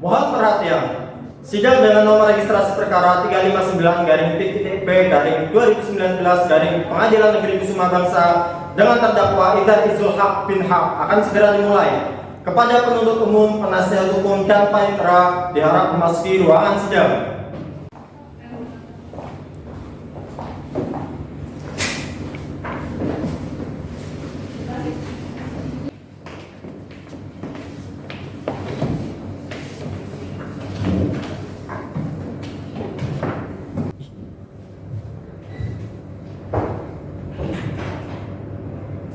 Mohon perhatian. Sidang dengan nomor registrasi perkara 359-P/2019 Pengadilan Negeri Kusuma Bangsa dengan terdakwa Idhar Izul Haq bin Haq akan segera dimulai. Kepada penuntut umum, penasihat hukum dan panitera diharap memasuki ruangan sidang.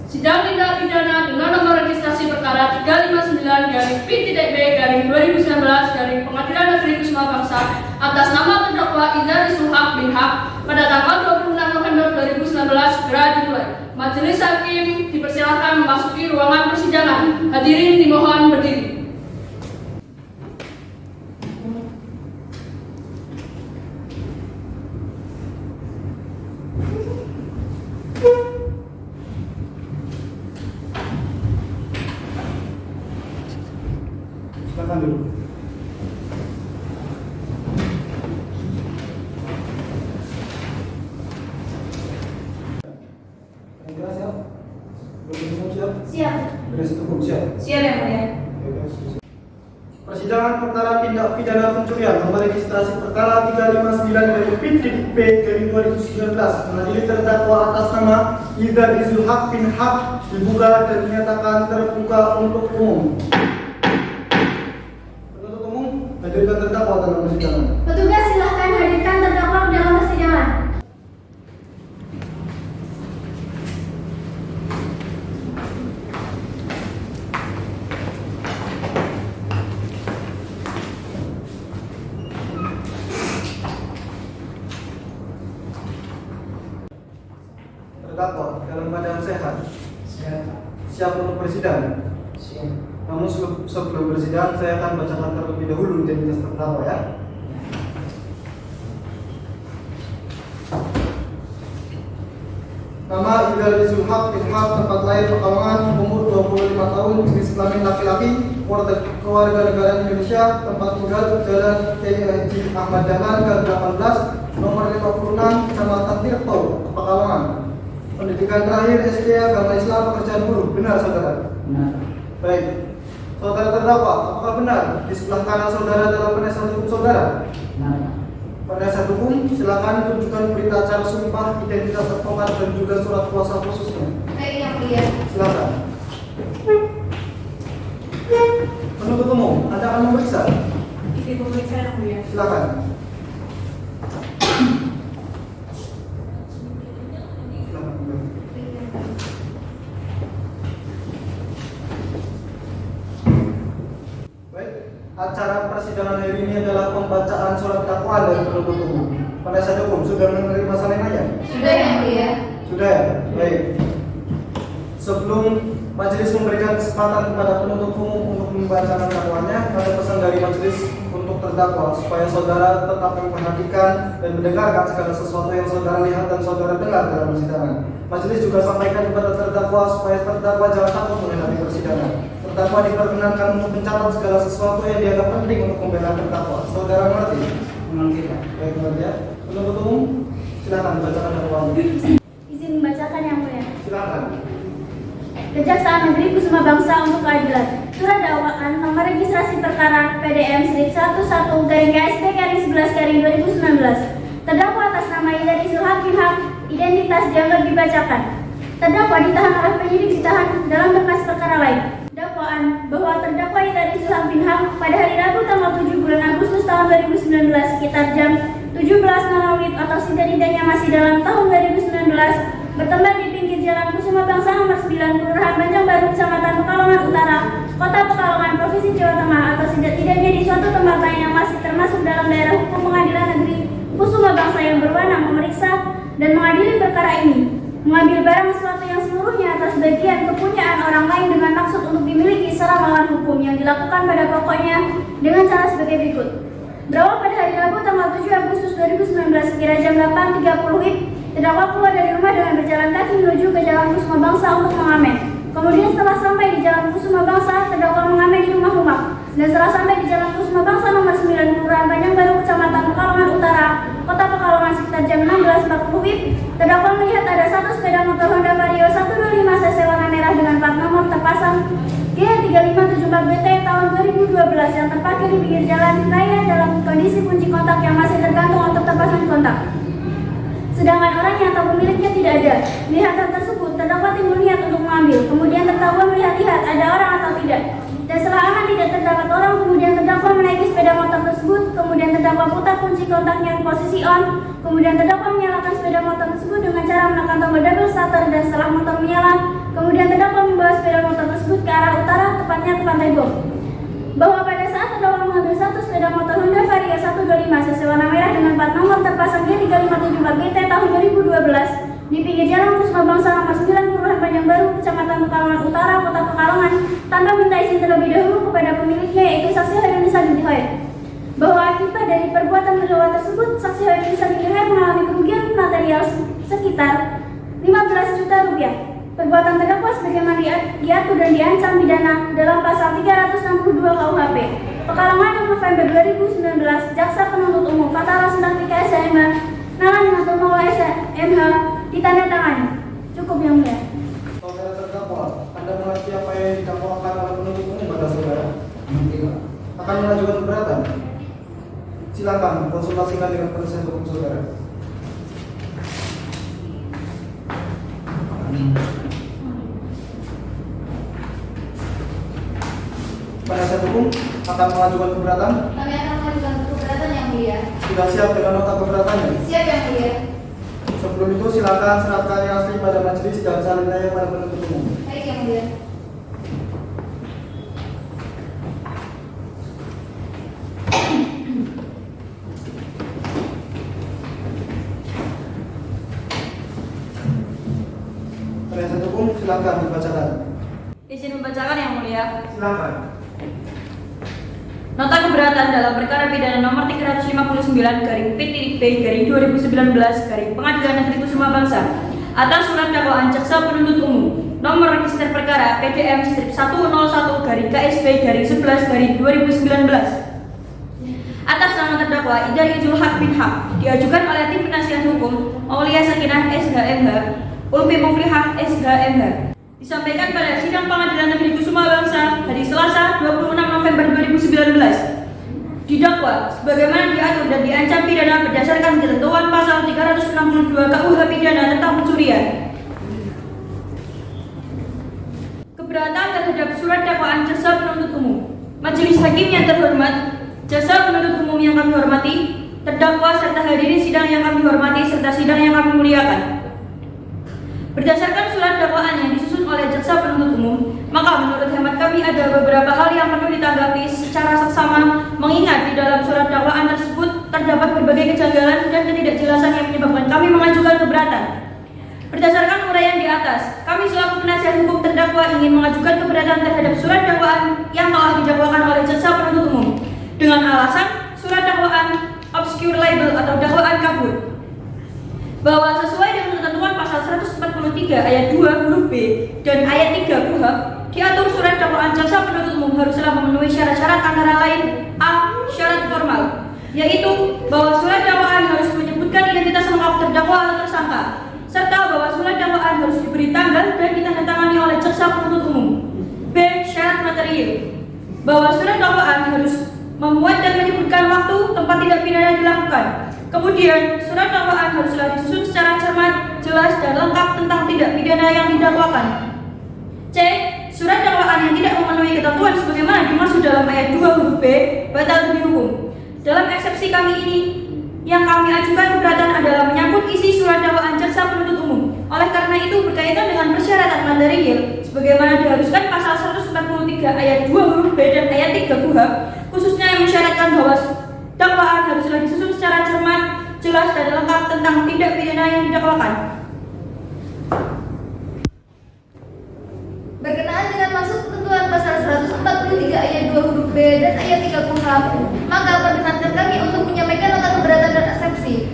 Sidang tindak pidana dengan nomor registrasi perkara 359-P/B/2019 Pengadilan Negeri Kusuma Bangsa atas nama terdakwa Idhar Izul Haq bin Haq pada tanggal 26 November 2019 segera dimulai. Majelis hakim dipersilakan memasuki ruangan persidangan. Hadirin dimohon berdiri. Silakan dulu. Siap. Siap yang mulia. Persidangan perkara tindak pidana pencurian nomor registrasi perkara 359-P/2019 mengadili terdakwa atas nama Idhar Izul Haq bin Haq dibuka dan dinyatakan terbuka untuk umum. Penuntut umum, hadirkan terdakwa dalam persidangan. Petugas silahkan hadirkan terdakwa dalam persidangan. Terdakwa dalam keadaan sehat. Siap untuk bersidang. Namun sebelum bersidang saya akan bacakan terlebih dahulu identitas terdakwa ya. Nama Idhar Izul Haq bin Haq, tempat lahir Pekalongan, umur 25 tahun, jenis kelamin laki-laki, keluarga negara Indonesia, tempat tinggal Jalan K.H. Ahmad Dahlan, Gang 18, nomor 56, Kecamatan Tirto, Pekalongan. Pendidikan terakhir SD, agama Islam, pekerjaan buruh. Benar saudara? Benar. Baik. Saudara terdakwa, apakah benar di sebelah kanan saudara dalam penasihat hukum saudara? Benar. Penasihat hukum, silakan tunjukkan berita acara sumpah, identitas advokat dan juga surat kuasa khususnya. Baik yang mulia. Silakan. Penuntut umum, Anda akan memeriksa. Izin memeriksa yang mulia. Silakan. Acara persidangan hari ini adalah pembacaan surat dakwaan dari penuntut umum. Penasihat hukum sudah menerima salinannya? Sudah yang mulia. Sudah ya? Baik. Sebelum majelis memberikan kesempatan kepada penuntut umum untuk membacakan dakwaannya, ada pesan dari majelis untuk terdakwa supaya saudara tetap memperhatikan dan mendengarkan segala sesuatu yang saudara lihat dan saudara dengar dalam persidangan. Majelis juga sampaikan kepada terdakwa supaya terdakwa jangan takut menghadapi persidangan. Terdakwa diperkenankan untuk mencatat segala sesuatu yang dianggap penting untuk membela terdakwa. Saudara mengerti? Mengerti, Pak. Baik, mengerti ya. Penuntut umum, silakan bacakan dakwaannya. Izin membacakan yang mulia. Silakan. Kejaksaan Negeri Kusuma Bangsa untuk Keadilan. Surat dakwaan nomor registrasi perkara PDM Slip 11-KSP-11-2019. Terdakwa atas nama Idhar Izul Haq bin Haq, identitas dianggap dibacakan. Terdakwa ditahan oleh penyidik ditahan dalam berkas perkara lain. Dakwaan bahwa terdakwa Idhar Izul Haq bin Haq pada hari Rabu tanggal 7 bulan Agustus tahun 2019 sekitar jam 17.00 atau setidak-tidaknya masih dalam tahun 2019 bertempat di pinggir Jalan Kusuma Bangsa nomor 9, Kelurahan Banjarbaru, Kecamatan Pekalongan Utara, Kota Pekalongan, Provinsi Jawa Tengah atau setidak-tidaknya di suatu tempat lain yang masih termasuk dalam daerah hukum Pengadilan Negeri Kusuma Bangsa yang berwenang memeriksa dan mengadili perkara ini, mengambil barang sesuatu yang seluruhnya atas bagian kepunyaan orang lain dengan maksud untuk dimiliki secara melawan hukum yang dilakukan pada pokoknya dengan cara sebagai berikut. Berawal pada hari Rabu tanggal 7 Agustus 2019 sekira jam 8.30 WIB, terdakwa keluar dari rumah dengan berjalan kaki menuju ke Jalan Kusuma Bangsa untuk mengamen. Kemudian setelah sampai di Jalan Kusuma Bangsa, terdakwa mengamen di rumah-rumah. dan setelah sampai di Jalan Kusuma Bangsa nomor 9 Kelurahan Banjarbaru, Kecamatan Pekalongan Utara, Kota Pekalongan sekitar jam 16.40 WIB, terdakwa melihat ada satu sepeda motor Honda Vario 125 cc warna merah dengan plat nomor terpasang G3574BT tahun 2012 yang terparkir di pinggir jalan raya dalam kondisi kunci kontak yang masih tergantung atau terpasang di kontak. Sedangkan orangnya atau pemiliknya tidak ada. Melihat hal tersebut, terdakwa timbul niat untuk mengambil. Kemudian terdakwa melihat-lihat ada orang atau tidak. Dan setelah aman tidak terdapat orang, kemudian terdakwa menaiki sepeda motor tersebut. Kemudian terdakwa putar kunci kontaknya ke posisi on. Kemudian terdakwa menyalakan sepeda motor tersebut dengan cara menekan tombol double starter, dan setelah motor menyala, kemudian terdakwa membawa sepeda motor tersebut ke arah utara, tepatnya ke Pantai Bom. Bahwa pada saat terdakwa mengambil satu sepeda motor Honda Vario 125 cc warna merah dengan plat nomor terpasang G3574BT tahun 2012 di pinggir Jalan Kusuma Bangsa nomor 9 Kelurahan Banjarbaru, Kecamatan Pekalongan Utara, Kota Pekalongan, tanpa minta izin terlebih dahulu kepada pemiliknya, yaitu saksi Hoirunisa binti Hoir. Bahwa akibat dari perbuatan terdakwa tersebut, saksi Hoirunisa binti Hoir mengalami kerugian material sekitar 15 juta rupiah. Perbuatan terdakwa sebagaimana diatur dan diancam pidana dalam pasal 362 KUHP. Pekalongan November 2019, Jaksa Penuntut Umum Fatara Sundafika SMH, Nalan Natulmawa SMH, ditandatangani. Cukup yang mulia. Saudara terdakwa, Anda mengerti apa yang didakwakan oleh penuntut umum pada saudara? Akan mengajukan keberatan? Silakan konsultasikan dengan penasihat hukum saudara. Penasihat hukum akan mengajukan keberatan. Kami akan mengajukan keberatan yang mulia. Sudah siap dengan nota keberatannya? Siap yang mulia. Sebelum itu silakan serahkan yang asli pada majelis dan salinnya pada penuntut umum. Baik yang mulia. Penasihat hukum silakan dibacakan. Izin membacakan yang mulia. Silakan. Nota keberatan dalam perkara pidana nomor 359/P-B/2019 Pengadilan Negeri Kusuma Bangsa atas surat dakwaan jaksa penuntut umum nomor register perkara PDM strip 101/KSB/11/2019 atas nama terdakwa Idar Izul Haq bin Haq, diajukan oleh tim penasihat hukum Aulia Sakinah SHMH, Ulfi Muflihah SHMH, disampaikan pada sidang Pengadilan Negeri Kusuma Bangsa hari Selasa 26 November 2019. Didakwa sebagaimana diatur dan diancam pidana berdasarkan ketentuan pasal 362 KUH pidana tentang pencurian. Keberatan terhadap surat dakwaan jaksa penuntut umum. Majelis hakim yang terhormat, jaksa penuntut umum yang kami hormati, terdakwa serta hadirin sidang yang kami hormati serta sidang yang kami muliakan. Berdasarkan surat dakwaan yang disusun oleh jaksa penuntut umum, maka menurut hemat kami ada beberapa hal yang perlu ditanggapi secara seksama, mengingat di dalam surat dakwaan tersebut terdapat berbagai kejanggalan dan ketidakjelasan yang menyebabkan kami mengajukan keberatan. Berdasarkan uraian di atas, kami selaku penasihat hukum terdakwa ingin mengajukan keberatan terhadap surat dakwaan yang telah didakwakan oleh jaksa penuntut umum dengan alasan surat dakwaan obscure libel atau dakwaan kabur, bahwa sesuai dengan ketentuan pasal 143 ayat 2 huruf B dan ayat 3 KUHP, diatur surat dakwaan jaksa penuntut umum haruslah memenuhi syarat-syarat antara lain: A. Syarat formal, yaitu bahwa surat dakwaan harus menyebutkan identitas lengkap terdakwa atau tersangka, serta bahwa surat dakwaan harus diberi tanggal dan ditandatangani oleh jaksa penuntut umum. B. Syarat material, bahwa surat dakwaan harus memuat dan menyebutkan waktu, tempat tindak pidana dilakukan. Kemudian, surat dakwaan haruslah disusun secara cermat, jelas, dan lengkap tentang tindak pidana yang didakwakan. C. Surat dakwaan yang tidak memenuhi ketentuan sebagaimana dimaksud dalam ayat 2 huruf B batal demi hukum. Dalam eksepsi kami ini, yang kami ajukan keberatan adalah menyangkut isi surat dakwaan jaksa penuntut umum. Oleh karena itu, berkaitan dengan persyaratan material sebagaimana diharuskan pasal 143 ayat 2 huruf B dan ayat 3 KUHP, khususnya yang mensyaratkan bahwa dakwaan haruslah disusun secara cermat, jelas, dan lengkap tentang tindak pidana yang didakwakan. Berkenaan dengan maksud ketentuan pasal 143 ayat 2 huruf B dan ayat 3 KUHP, maka perkenankan kami untuk menyampaikan nota keberatan dan eksepsi.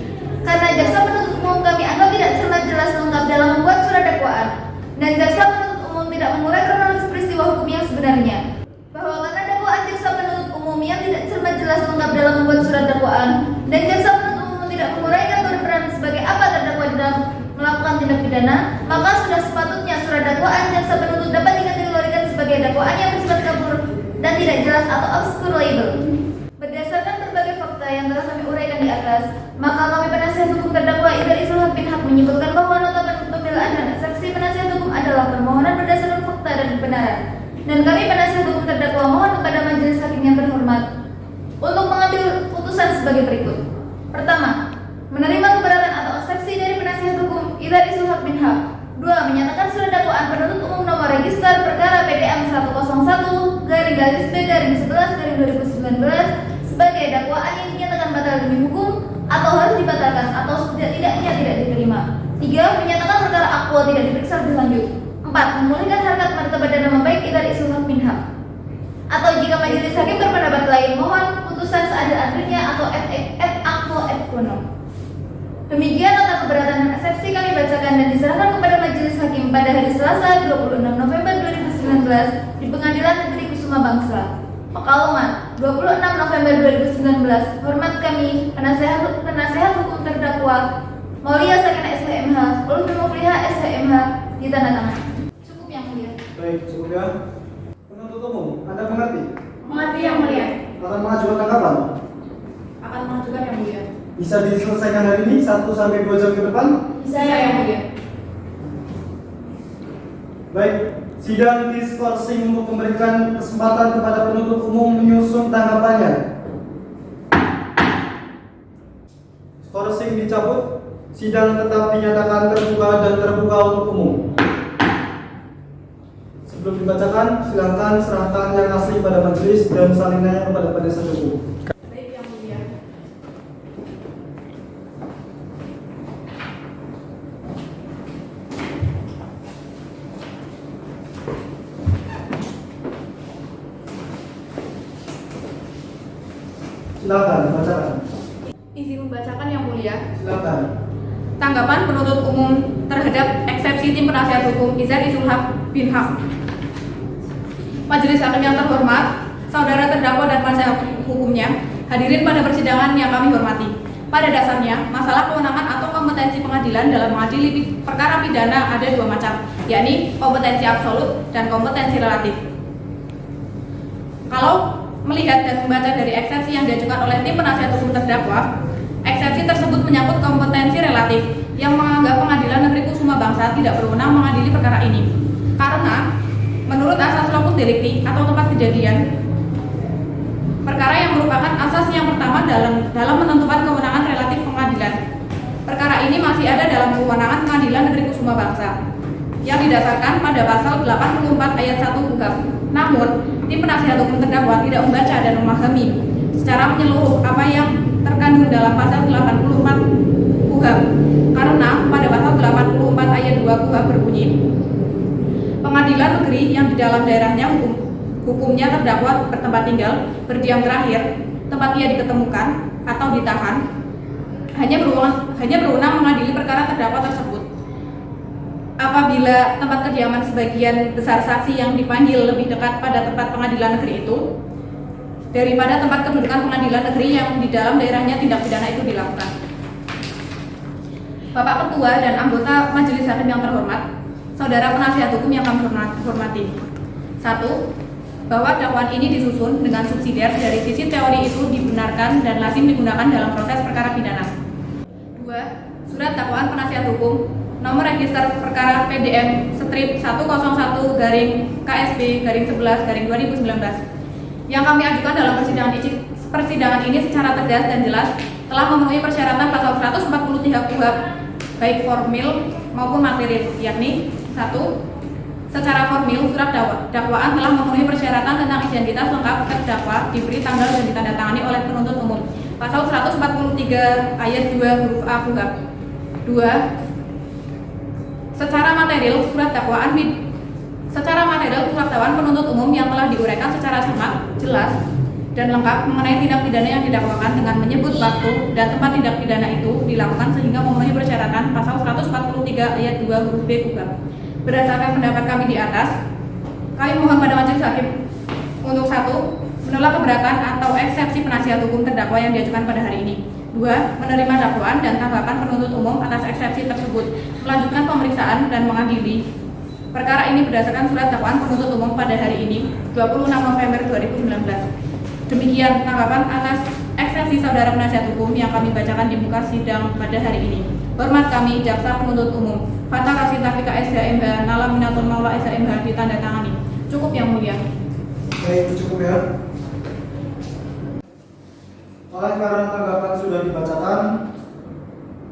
Karena jaksa penuntut umum kami anggap tidak jelas lengkap dalam membuat surat dakwaan, dan jaksa penuntut umum tidak mengurai kronologis peristiwa hukum yang sebenarnya. Bahwa karena dakwaan jaksa sebagai dakwaan yang bersifat kabur dan tidak jelas atau obscure label. Berdasarkan berbagai fakta yang telah kami uraikan di atas, maka kami penasihat hukum terdakwa Idhar Sulhak bin Haq menyimpulkan bahwa nota pembelaan dan eksepsi penasihat hukum adalah permohonan berdasarkan fakta dan kebenaran. Dan kami penasihat hukum terdakwa mohon kepada majelis hakim yang terhormat untuk mengambil putusan sebagai berikut. Pertama, menerima keberatan atau eksepsi dari penasihat hukum Idhar Sulhak bin Haq. 2. Menyatakan surat dakwaan penuntut umum nomor register perkara PDM 101/11/2019 sebagai dakwaan yang dinyatakan batal demi hukum atau harus dibatalkan atau setidaknya tidak diterima. 3. Menyatakan perkara akwa tidak diperiksa lebih lanjut. 4. Memulihkan harkat martabat dan nama baik Idhar Sulhak bin Haq. Atau jika majelis hakim berpendapat lain, mohon putusan seadil-adilnya atau et aquo et bono. Demikian nota keberatan dan eksepsi kami bacakan dan diserahkan kepada majelis hakim pada hari Selasa 26 November 2019 di Pengadilan Negeri Kusuma Bangsa, Pekalongan, 26 November 2019. Hormat kami, penasihat hukum terdakwa Maulia Sakinah SHMH, Ulumul Muflihah SHMH, ditandatangan. Cukup yang mulia. Baik, cukup ya. Penuntut umum, Anda mengerti? Mengerti yang mulia. Akan mengajukan tanggapan? Akan mengajukan yang mulia. Bisa diselesaikan hari ini 1 sampai 2 jam ke depan? Bisa yang mulia. Baik, sidang diskorsing untuk memberikan kesempatan kepada penuntut umum menyusun tanggapannya. Skorsing dicabut, sidang tetap dinyatakan terbuka dan terbuka untuk umum. Sebelum dibacakan, silakan serahkan yang asli pada majelis dan salinannya kepada penasihat hukum. Baik yang mulia. Silakan bacakan. Izin membacakan yang mulia. Silakan. Tanggapan penuntut umum terhadap eksepsi tim penasihat hukum Idhar Sulhak bin Haq. Majelis hakim yang terhormat, saudara terdakwa dan penasihat hukumnya, hadirin pada persidangan yang kami hormati. Pada dasarnya, masalah kewenangan atau kompetensi pengadilan dalam mengadili perkara pidana ada dua macam, yakni kompetensi absolut dan kompetensi relatif. Kalau melihat dan membaca dari eksepsi yang diajukan oleh tim penasihat hukum terdakwa, eksepsi tersebut menyangkut kompetensi relatif yang menganggap Pengadilan Negeri Kusuma Bangsa tidak berwenang mengadili perkara ini. Karena menurut asas lokus delicti atau tempat kejadian, perkara yang merupakan asas yang pertama dalam menentukan kewenangan relatif pengadilan. Perkara ini masih ada dalam kewenangan Pengadilan Negeri Kusuma Bangsa yang didasarkan pada pasal 84 ayat 1 KUHP. Namun, tim penasihat hukum terdakwa tidak membaca dan memahami secara menyeluruh apa yang terkandung dalam pasal 84 KUHP. Karena pada pasal 84 ayat 2 KUHP berbunyi, pengadilan negeri yang di dalam daerahnya hukumnya terdakwa bertempat tinggal, berdiam terakhir, tempat ia diketemukan atau ditahan, hanya berwenang mengadili perkara terdakwa tersebut. Apabila tempat kediaman sebagian besar saksi yang dipanggil lebih dekat pada tempat pengadilan negeri itu daripada tempat kedudukan pengadilan negeri yang di dalam daerahnya tindak pidana itu dilakukan. Bapak Ketua dan anggota Majelis Hakim yang terhormat, saudara penasihat hukum yang kami hormati. 1. Bahwa dakwaan ini disusun dengan subsidiar dari sisi teori itu dibenarkan dan lazim digunakan dalam proses perkara pidana. 2. Surat dakwaan penasihat hukum nomor register perkara PDM strip 101/KSB/11/2019 yang kami ajukan dalam persidangan ini secara tegas dan jelas telah memenuhi persyaratan pasal 143 KUHP baik formil maupun material, yakni 1. Secara formil, surat dakwaan telah memenuhi persyaratan tentang identitas lengkap terdakwa diberi tanggal dan ditandatangani oleh penuntut umum. Pasal 143 ayat 2 huruf A KUHP. 2. Secara material, surat dakwaan penuntut umum yang telah diuraikan secara semak, jelas, dan lengkap mengenai tindak pidana yang didakwakan dengan menyebut waktu dan tempat tindak pidana itu dilakukan sehingga memenuhi persyaratan pasal 143 ayat 2 huruf B KUHP. Berdasarkan pendapat kami di atas, kami mohon pada majelis hakim untuk 1. Menolak keberatan atau eksepsi penasihat hukum terdakwa yang diajukan pada hari ini. 2. Menerima dakwaan dan tanggapan penuntut umum atas eksepsi tersebut, melanjutkan pemeriksaan dan mengadili Perkara ini berdasarkan surat dakwaan penuntut umum pada hari ini, 26 November 2019. Demikian tanggapan atas eksepsi saudara penasihat hukum yang kami bacakan di muka sidang pada hari ini. Hormat kami, Jaksa Penuntut Umum, Fatah Rasita Fika SHMH, Nala Minatul Maula SHMH ditandatangani. Cukup yang mulia. Baik, cukup ya. Oleh karena tanggapan sudah dibacakan,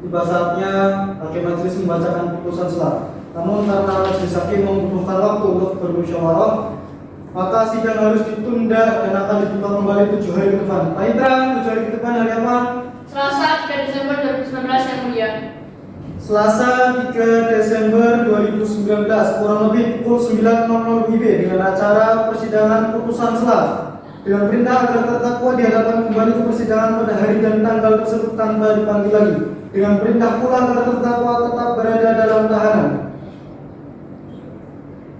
tiba saatnya hakim majelis membacakan putusan selah. Namun karena majelis hakim membutuhkan waktu untuk bermusyawarah, maka sidang harus ditunda dan akan dibuka kembali 7 hari ke depan. Pak Indra, 7 hari ke depan hari apa? Selasa 3 Desember 2019 yang mulia. Selasa 3 Desember 2019 kurang lebih pukul 9.00 WIB dengan acara persidangan putusan selah dengan perintah agar terdakwa dihadapkan kembali ke persidangan pada hari dan tanggal tersebut tanpa dipanggil lagi, dengan perintah pula agar terdakwa tetap berada dalam tahanan.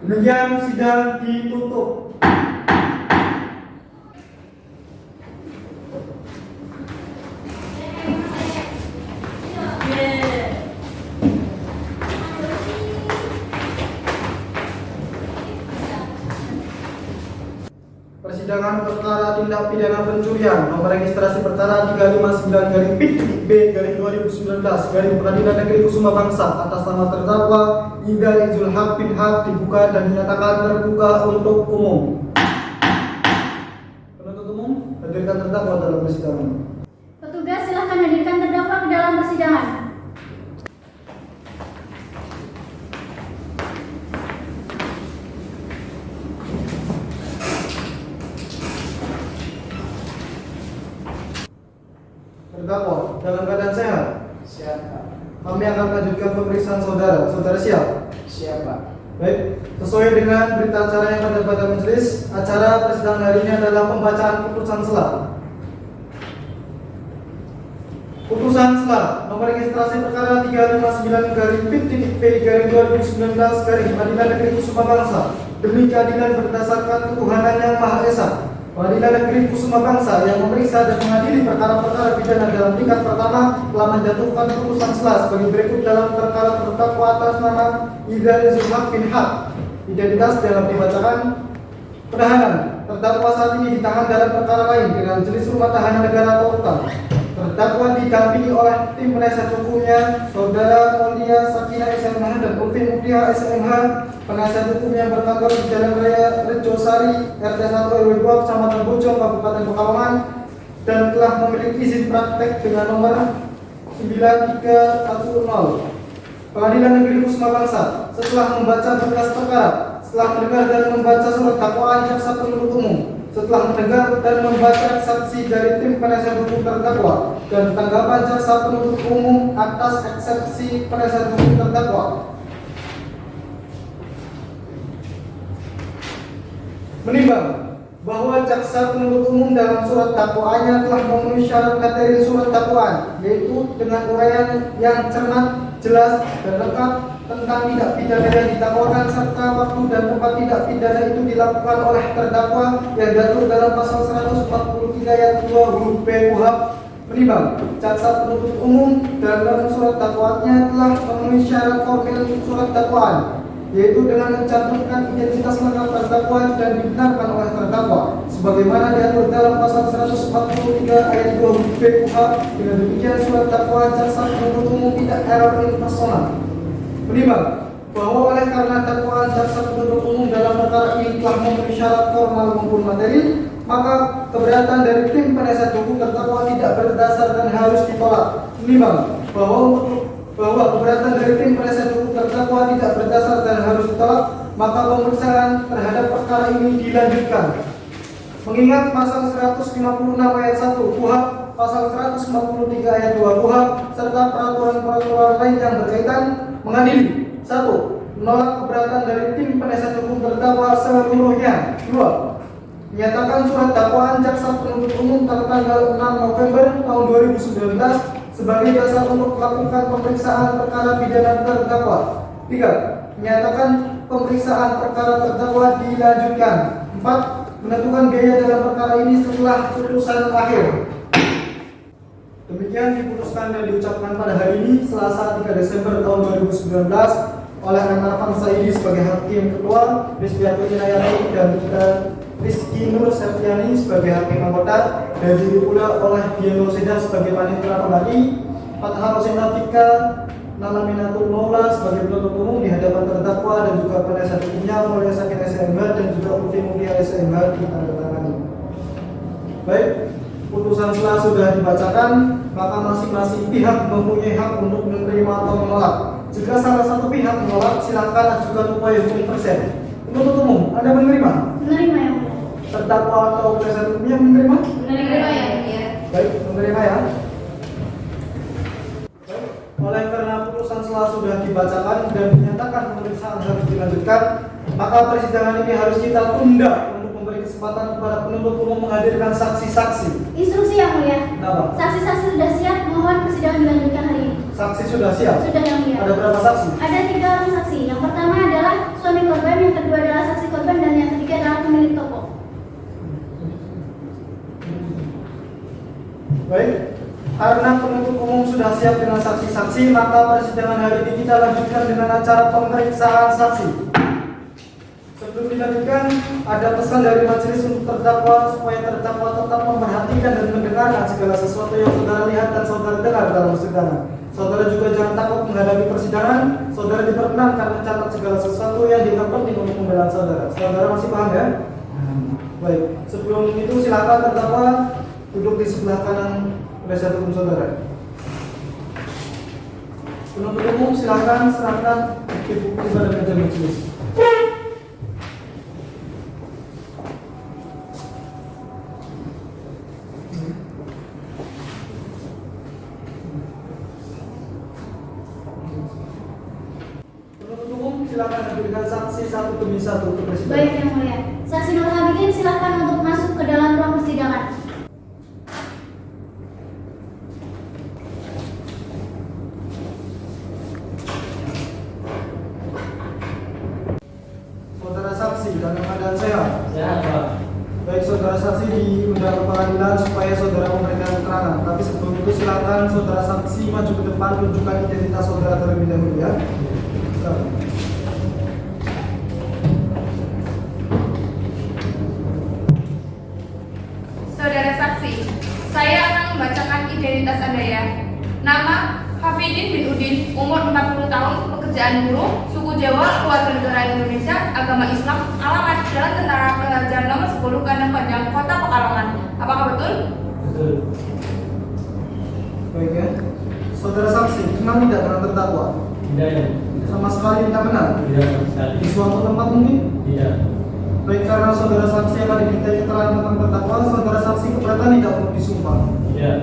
Demikian sidang ditutup. Persidangan perkara tindak pidana pencurian nomor registrasi perkara 359-B/2019 Pengadilan Negeri Kusuma Bangsa atas nama terdakwa Ida Izul Haq bin Haq dibuka dan dinyatakan terbuka untuk umum. Penuntut umum, hadirkan terdakwa dalam persidangan. Petugas silakan hadirkan terdakwa ke dalam persidangan. Terdakwa dalam keadaan sehat. Siap, Pak. Kami akan lanjutkan pemeriksaan saudara. Saudara siap? Siap, Pak. Baik, sesuai dengan berita acara yang ada pada majelis, acara persidangan hari ini adalah pembacaan putusan selah. Putusan selah nomor registrasi perkara 359-P/2019 Pengadilan Negeri Kusuma Bangsa demi keadilan berdasarkan ketuhanan yang Maha Esa. Pengadilan Negeri Kusuma Bangsa yang memeriksa dan mengadili perkara-perkara pidana dalam tingkat pertama telah menjatuhkan putusan selah sebagai berikut dalam perkara terdakwa atas nama Ida Izul Haq bin Haq. Identitas dalam dibacakan. Penahanan. Terdakwa saat ini ditahan dalam perkara lain dengan jenis rumah tahanan negara atau rutan. Terdakwa didampingi oleh tim penasihat hukumnya Saudara Mondia Sakina SMH dan Ulfi Muftiha SMH, penasihat hukum yang berkantor di Jalan Raya Rejosari RT 1 RW 2 Kecamatan Bojong Kabupaten Pekalongan dan telah memiliki izin praktek dengan nomor 9310. Pengadilan Negeri Kusuma Bangsa setelah membaca berkas perkara, setelah mendengar dan membaca surat dakwaan jaksa penuntut umum, setelah mendengar dan membaca saksi dari tim penasihat hukum terdakwa dan tanggapan jaksa penuntut umum atas eksepsi penasihat hukum terdakwa, menimbang bahwa jaksa penuntut umum dalam surat dakwaannya telah memenuhi syarat materi surat dakwaan, yaitu dengan uraian yang cermat, jelas, dan lengkap tentang tindak pidana yang didakwakan serta waktu dan tempat tindak pidana itu dilakukan oleh terdakwa yang diatur dalam pasal 143 ayat 2 huruf B KUHP. Menimbang jaksa penuntut umum dalam surat dakwaannya telah memenuhi syarat formil surat dakwaan, yaitu dengan mencantumkan identitas lengkap terdakwa dan dibenarkan oleh terdakwa sebagaimana diatur dalam pasal 143 ayat 2 huruf B KUHP. Dengan demikian surat dakwaan jaksa penuntut umum tidak error in personam. Menimbang bahwa oleh karena dakwaan jaksa penuntut umum dalam perkara ini telah memenuhi syarat formal maupun materi, maka keberatan dari tim penasihat hukum terdakwa tidak berdasar dan harus ditolak. Menimbang bahwa keberatan dari tim penasihat hukum terdakwa tidak berdasar dan harus ditolak, maka pemeriksaan terhadap perkara ini dilanjutkan. Mengingat pasal 156 ayat 1 KUHP, pasal 153 ayat 2 KUHP, serta peraturan-peraturan lain yang berkaitan, mengadili 1. Menolak keberatan dari tim penasihat hukum terdakwa seluruhnya. 2. Menyatakan surat dakwaan jaksa penuntut umum tertanggal 6 November tahun 2019 sebagai dasar untuk melakukan pemeriksaan perkara pidana terdakwa. 3. Menyatakan pemeriksaan perkara terdakwa dilanjutkan. 4. Menentukan biaya dalam perkara ini setelah putusan akhir. Demikian diputuskan dan diucapkan pada hari ini Selasa 3 Desember tahun 2019 oleh anak bangsa ini sebagai hakim ketua, Rizkyati Inayati dan Rizky Nur Septiani sebagai hakim anggota, dan diri pula oleh Dian Nur Seda sebagai panitia pengganti, Fathah Rosinafika Nalaminatul Maula sebagai penuntut umum di hadapan terdakwa dan juga penasihat hukumnya Mulia Sakin SMH dan juga Ufi Mulia SMH ditandatangani. Baik, putusan setelah sudah dibacakan, maka masing-masing pihak mempunyai hak untuk menerima atau menolak. Jika salah satu pihak menolak, silakan ajukan upaya hukum persen. Penuntut umum, Anda menerima? Menerima yang mulia. Terdakwa atau penasihat hukumnya menerima? Menerima ya mulia. Baik, menerima ya. Baik, oleh karena putusan setelah sudah dibacakan dan dinyatakan pemeriksaan harus dilanjutkan, maka persidangan ini harus kita tunda untuk memberi kesempatan kepada penuntut umum menghadirkan saksi-saksi. Instruksi yang mulia. Kenapa? Saksi-saksi sudah siap, mohon persidangan dilanjutkan hari ini. Saksi sudah siap? Sudah yang mulia. Ada berapa saksi? Ada 3 orang saksi. Yang pertama adalah suami korban, yang kedua adalah saksi korban, dan yang ketiga adalah pemilik toko. Baik, karena penuntut umum sudah siap dengan saksi-saksi, maka persidangan hari ini kita lanjutkan dengan acara pemeriksaan saksi. Sebelum dilanjutkan, ada pesan dari majelis untuk terdakwa supaya terdakwa tetap memperhatikan dan mendengarkan segala sesuatu yang saudara lihat dan saudara dengar dalam persidangan. Saudara juga jangan takut menghadapi persidangan. Saudara diperkenankan mencatat segala sesuatu yang dianggap penting untuk pembelaan saudara. Saudara masih paham ya? Baik, sebelum itu silakan terdakwa duduk di sebelah kanan penasihat hukum saudara. Penuntut umum silakan serahkan bukti-bukti pada meja majelis. Penuntut umum silakan hadirkan saksi satu demi satu ke persidangan. Baik yang mulia. Saksi Nur Hamidin silakan untuk masuk ke dalam ruang persidangan. Saudara saksi dalam keadaan sehat. Sehat, Pak. Baik, saudara saksi diundang ke pengadilan supaya saudara memberikan keterangan. Tapi sebelum itu silakan saudara saksi maju ke depan tunjukkan identitas saudara terlebih dahulu ya. Silakan. Saudara saksi, saya akan membacakan identitas Anda ya. Nama Hafidin bin Udin, umur 40 tahun, pekerjaan buruh, suku Jawa, keluarga negara Indonesia, agama Islam, alamat Jalan Tentara Pengajar nomor 10 Kandang Panjang, Kota Pekalongan. Apakah betul? Betul. Baik ya. Saudara saksi kenal tidak dengan terdakwa? Tidak ya? Sama sekali tidak kenal? Tidak sama sekali. Di suatu tempat mungkin? Tidak. Baik, karena saudara saksi akan diminta keterangan tentang terdakwa, saudara saksi keberatan tidak untuk disumpah. Tidak.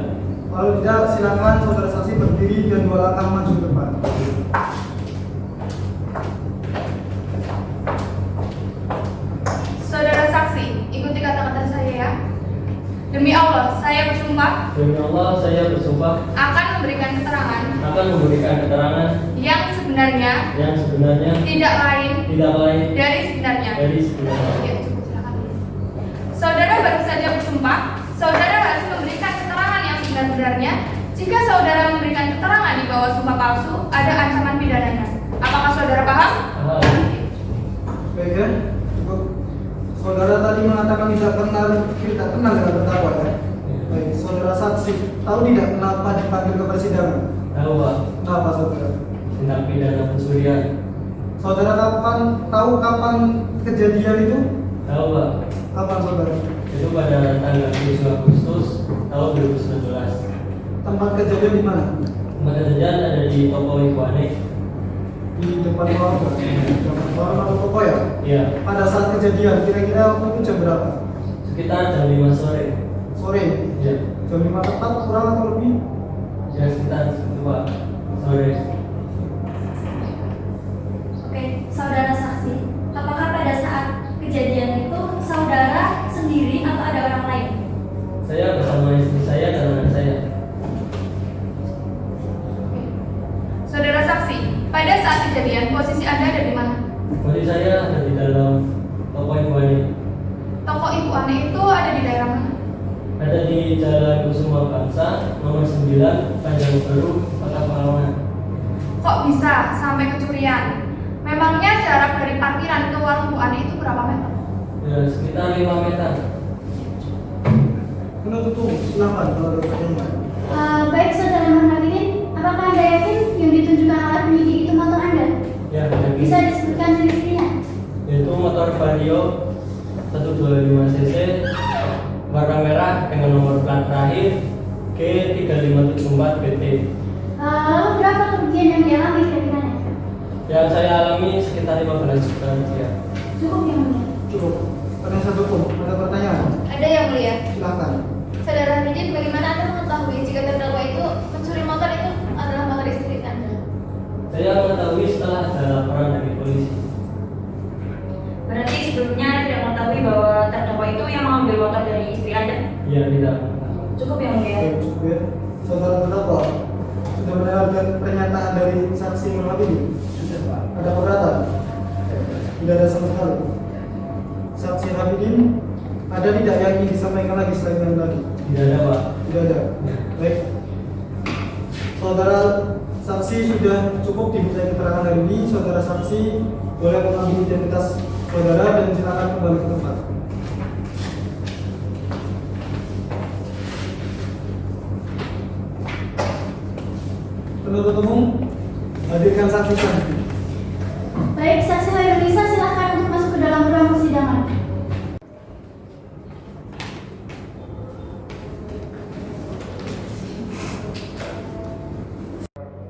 Kalau tidak, silakan saudara saksi berdiri dan 2 langkah maju ke depan. Saudara saksi, ikuti kata-kata saya ya. Demi Allah, saya bersumpah Demi Allah, saya bersumpah akan memberikan keterangan yang sebenarnya tidak lain dari sebenarnya. dari sebenarnya. Ya, cukup, silakan. Saudara baru saja bersumpah, saudara harus memberikan keterangan yang sebenarnya. Jika saudara memberikan keterangan di bawah sumpah palsu, ada ancaman pidananya. Apakah saudara paham? Paham. Baik ya, cukup. Saudara tadi mengatakan tidak kenal dengan terdakwa ya. Baik, saudara saksi tahu tidak kenapa dipanggil ke persidangan? Tahu, Pak. Kenapa saudara? Tindak pidana pencurian. Saudara tahu kapan kejadian itu? Tahu, Pak. Kapan saudara? Itu pada tanggal 7 Agustus tahun 2019. Tempat kejadian di mana? Tempat kejadian ada di toko Ikhwane. Di depan warga. Depan warga atau toko ya? Iya. Pada saat kejadian kira-kira waktu itu jam berapa? Sekitar jam 5 sore. Sore. Iya. Jam 5 tepat kurang atau lebih? Ya sekitar itu, Pak. Sore. Oke, saudara saksi, apakah pada saat kejadian itu saudara sendiri atau ada orang lain? Saya bersama istri saya dan anak saya. Saudara saksi, pada saat kejadian posisi Anda ada di mana? Posisi saya ada di dalam toko Ikhwane. Toko Ibu Ane itu ada di daerah mana? Ada di Jalan Kusuma Bangsa nomor 9 Panjang Baru, Kota Pekalongan. Kok bisa sampai kecurian? Memangnya jarak dari parkiran ke warung Bu Ani itu berapa meter? Ya, sekitar 5 meter. Penuntut umum, silakan kalau ada pertanyaan. Baik saudara Muhammad Hafidin, apakah Anda yakin yang ditunjukkan oleh penyidik itu motor Anda? Ya, jadi Bisa disebutkan ciri-cirinya? yaitu motor Vario 125 cc warna merah dengan nomor plat terakhir G3574 BT. Lalu berapa kerugian yang dialami kira-kiranya? Yang saya alami sekitar 15 juta rupiah. Cukup yang mulia. Cukup. Penasihat hukum, ada pertanyaan? Ada yang mulia. Silakan. Saudara Hafidin, bagaimana Anda mengetahui jika terdakwa itu mencuri motor itu adalah motor istri Anda? Saya mengetahui setelah ada laporan dari polisi. Berarti sebelumnya Anda tidak mengetahui bahwa terdakwa itu yang mengambil motor dari istri Anda? Iya, tidak. Cukup yang mulia. Oke, cukup ya. Saudara terdakwa sudah mendengarkan pernyataan dari saksi Muhammad. Ada keberatan? Tidak ada sama sekali. Saksi Habibin, ada tidak yang ingin disampaikan lagi selain yang tadi? Tidak ada, Pak. Tidak ada. Baik. Saudara saksi sudah cukup diminta keterangan hari ini. Saudara saksi boleh mengambil identitas saudara dan silakan kembali ke tempat. Penuntut umum, hadirkan saksi-saksi. Baik, saksi Hairunisa silakan untuk masuk ke dalam ruang persidangan.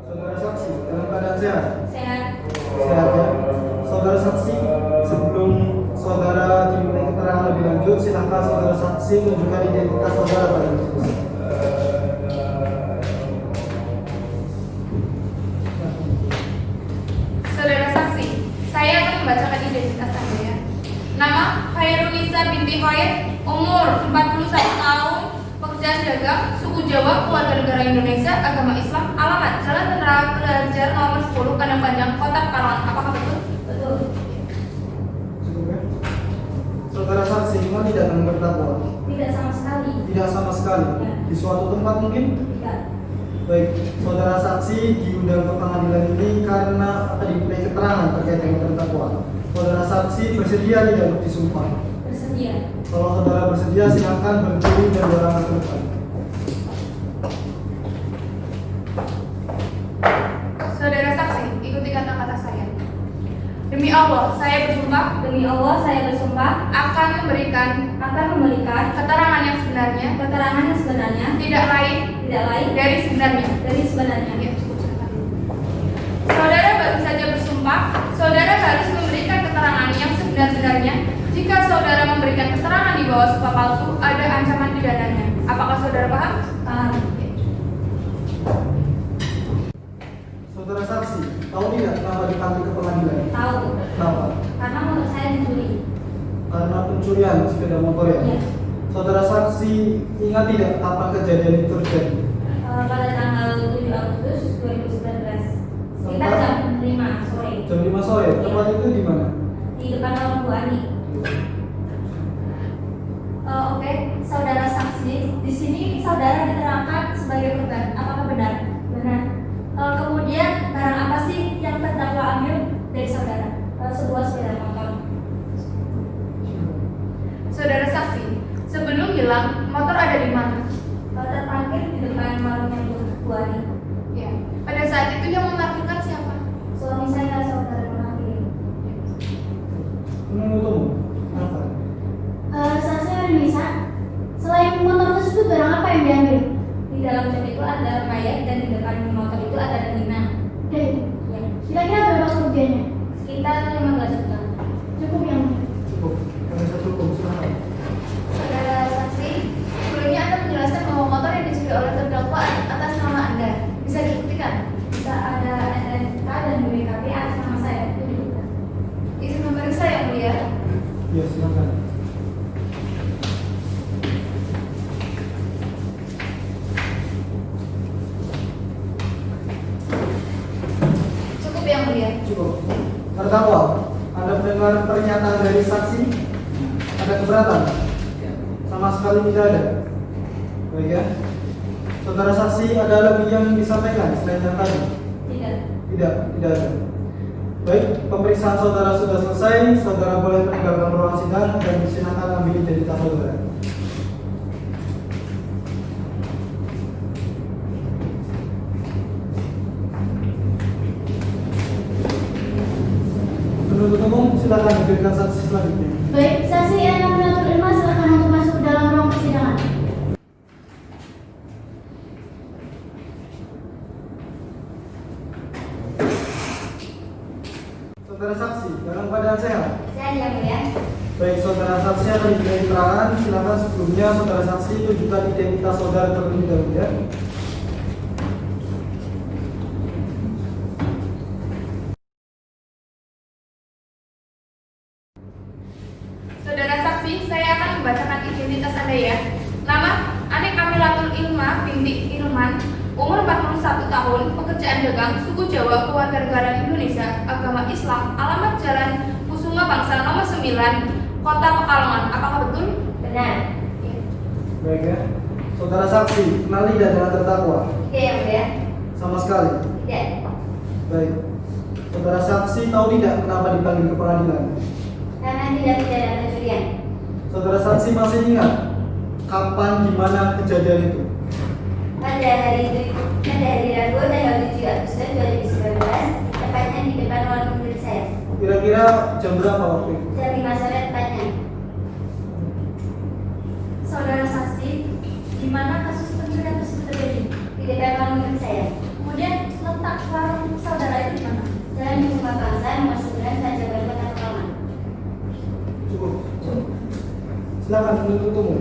Saudara saksi, dalam keadaan sehat? Sehat. Sehat ya. Saudara saksi, sebelum saudara diminta keterangan lebih lanjut, silakan saudara saksi menunjukkan identitas saudara pada majelis. Saudara saksi, saya akan membacakan identitas Anda ya. Nama Hairunisa binti Khair, umur 41 tahun, pekerjaan dagang, suku Jawa, keluarga negara Indonesia, agama Islam, alamat Jalan Tentara Pelajar nomor 10, Kandang Panjang, Kota Pekalongan. Apakah betul? Betul. Cukup ya. Saudara saksi, memang tidak akan terdakwa? Tidak sama sekali. Tidak sama sekali. Ya. Di suatu tempat mungkin? Tidak. Baik, saudara saksi diundang ke pengadilan ini karena akan dimintai keterangan terkait dengan terdakwa. Saudara saksi bersedia tidak untuk disumpah? Bersedia. Kalau saudara bersedia, silakan berdiri dan berangkat ke depan. Saudara saksi, ikuti kata-kata saya. Demi Allah, saya bersumpah Demi Allah saya bersumpah akan memberikan keterangan yang sebenarnya, keterangan yang sebenarnya tidak lain dari sebenarnya. dari sebenarnya. Ya, cukup silakan. Saudara baru saja bersumpah, saudara harus memberikan keterangan yang sebenar-benarnya. Jika saudara memberikan keterangan di bawah sumpah palsu, ada ancaman pidananya. Apakah saudara paham? Paham. Saudara saksi, tahu tidak kenapa dipanggil ke pengadilan? Tahu. Kenapa? Karena motor saya dicuri. Karena pencurian sepeda motor ya? Iya. Saudara saksi ingat tidak kapan kejadian itu terjadi? Pada tanggal 7 Agustus 2019 sekitar jam 5 sore Jam 5 sore. Tempat itu di mana? di depan warung Bu Ani. Oke, saudara saksi, di sini saudara diterangkan sebagai korban. Apakah benar? Benar. Kemudian barang apa sih yang terdakwa ambil dari saudara? Sebuah sepeda motor. Saudara saksi, sebelum hilang, motor ada di mana? Terparkir di depan warungnya Bu Ani. Ya. Pada saat itu yang memarkirkan siapa? Suami saya saudara mengakhiri. Penuntut umum. Kenapa? Saksi Hairunisa, selain motor tersebut barang apa yang diambil? Di dalam jam itu ada mayat dan di depan motor itu ada Nina. Oke, Ya. kira-kira berapa kerugiannya? Sekitar 15 juta. Cukup yang Cukup. Penasihat hukum, silakan. Saudara saksi, sebelumnya Anda menjelaskan bahwa motor yang dicuri oleh terdakwa atas nama Anda. Bisa dibuktikan? Bisa ada SNK dan BPKB atas nama saya. Itu juga. Izin memeriksa yang mulia. Ya, silakan. Cukup yang mulia. Cukup. Terdakwa, Anda mendengar pernyataan dari saksi? Ada keberatan? Sama sekali tidak ada. Baik ya. Saudara saksi, ada lagi yang disampaikan selain yang tadi? Tidak. Tidak ada. Baik, pemeriksaan saudara sudah selesai. Saudara boleh meninggalkan ruang sidang dan silakan ambil identitas saudara. Penuntut umum silakan hadirkan saksi selanjutnya. Baik, saksi yang menuntut Irma silakan untuk masuk ke dalam ruang persidangan. Saudara saksi, dalam keadaan sehat. Saya yang mulia. Baik, saudara saksi akan diberi keterangan. Silakan sebelumnya saudara saksi tunjukkan identitas saudara terlebih dahulu ya. Saudara saksi, saya akan membacakan identitas Anda ya. Nama Anik Amilatul Ilma binti Ilman, umur 41 tahun, pekerjaan dagang, suku Jawa, kewarganegaraan Indonesia, agama Islam, alamat Jalan Kusuma Bangsa nomor 9, Kota Pekalongan. Apakah betul? Benar. Baik ya. Saudara saksi, kenal tidak dengan terdakwa? Tidak yang mulia. Sama sekali. Tidak. Baik. Saudara saksi tahu tidak kenapa dipanggil ke pengadilan? Karena tidak pidana pencurian. Saudara saksi masih ingat kapan, di mana kejadian itu? Pada hari Rabu tanggal 7 Agustus 2019, tepatnya di depan warung milik saya. Kira-kira jam berapa waktu itu? Jam 5 sore tepatnya. Saudara saksi, di mana kasus pencurian tersebut terjadi? Di depan warung milik saya. Kemudian letak warung saudara itu di mana? Jalan Kusuma Bangsa nomor 9, Tanjung Kota Pekalongan. Cukup. Silakan penuntut umum.